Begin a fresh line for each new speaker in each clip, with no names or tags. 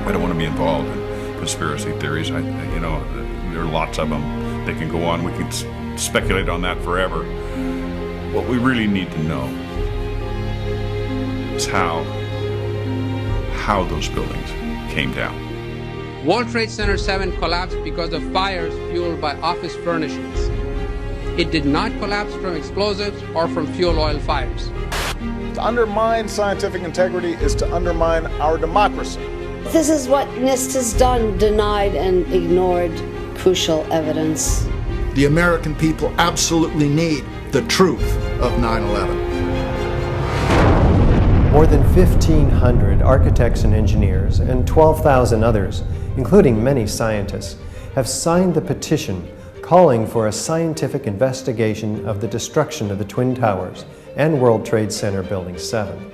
I don't want to be involved in conspiracy theories. There are lots of them. They can go on. We can speculate on that forever. What we really need to know is how those buildings came down.
World Trade Center 7 collapsed because of fires fueled by office furnishings. It did not collapse from explosives or from fuel oil fires.
To undermine scientific integrity is to undermine our democracy.
This is what NIST has done, denied and ignored crucial evidence.
The American people absolutely need the truth of 9/11.
More than 1,500 architects and engineers and 12,000 others, including many scientists, have signed the petition calling for a scientific investigation of the destruction of the Twin Towers and World Trade Center Building 7.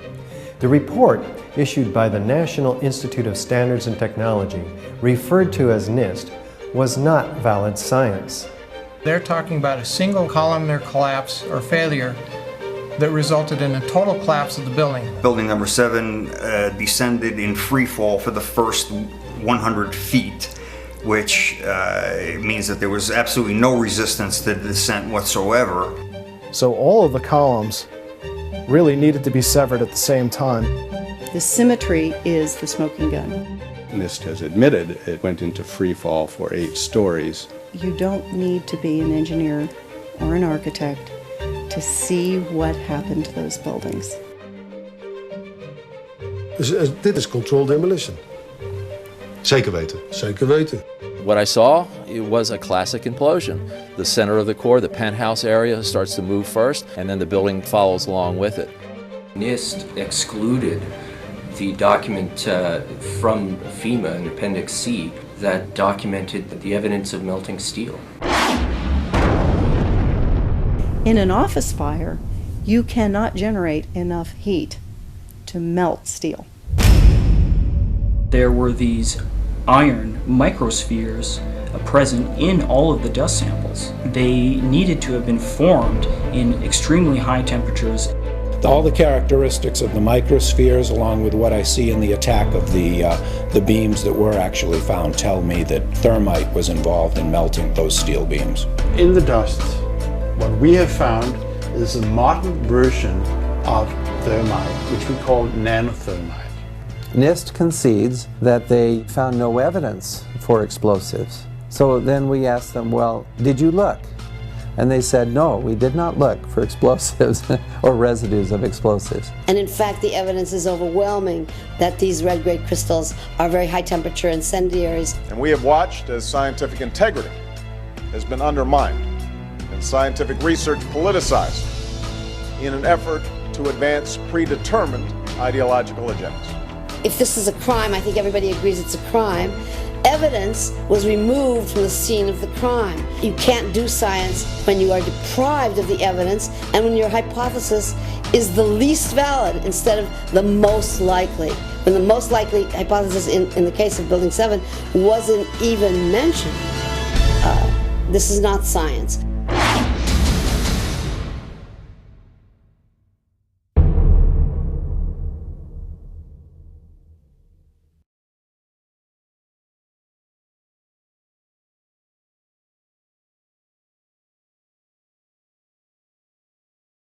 The report, issued by the National Institute of Standards and Technology, referred to as NIST, was not valid science.
They're talking about a single columnar collapse or failure that resulted in a total collapse of the building.
Building number 7 descended in free fall for the first 100 feet, which means that there was absolutely no resistance to the descent whatsoever.
So all of the columns really needed to be severed at the same time.
The symmetry is the smoking gun.
NIST has admitted it went into free fall for 8 stories.
You don't need to be an engineer or an architect to see what happened to those buildings.
Dit is controlled demolition.
Zeker weten.
Zeker weten.
What I saw, it was a classic implosion. The center of the core, the penthouse area, starts to move first, and then the building follows along with it.
NIST excluded the document from FEMA in Appendix C that documented the evidence of melting steel.
In an office fire, you cannot generate enough heat to melt steel.
There were these iron microspheres present in all of the dust samples. They needed to have been formed in extremely high temperatures.
All the characteristics of the microspheres, along with what I see in the attack of the beams that were actually found, tell me that thermite was involved in melting those steel beams.
In the dust, what we have found is a modern version of thermite, which we call nanothermite.
NIST concedes that they found no evidence for explosives. So then we asked them, well, did you look? And they said, no, we did not look for explosives or residues of explosives.
And in fact, the evidence is overwhelming that these red-grade crystals are very high-temperature incendiaries.
And we have watched as scientific integrity has been undermined and scientific research politicized in an effort to advance predetermined ideological agendas.
If this is a crime, I think everybody agrees it's a crime. Evidence was removed from the scene of the crime. You can't do science when you are deprived of the evidence and when your hypothesis is the least valid instead of the most likely. When the most likely hypothesis in the case of Building 7 wasn't even mentioned. This is not science.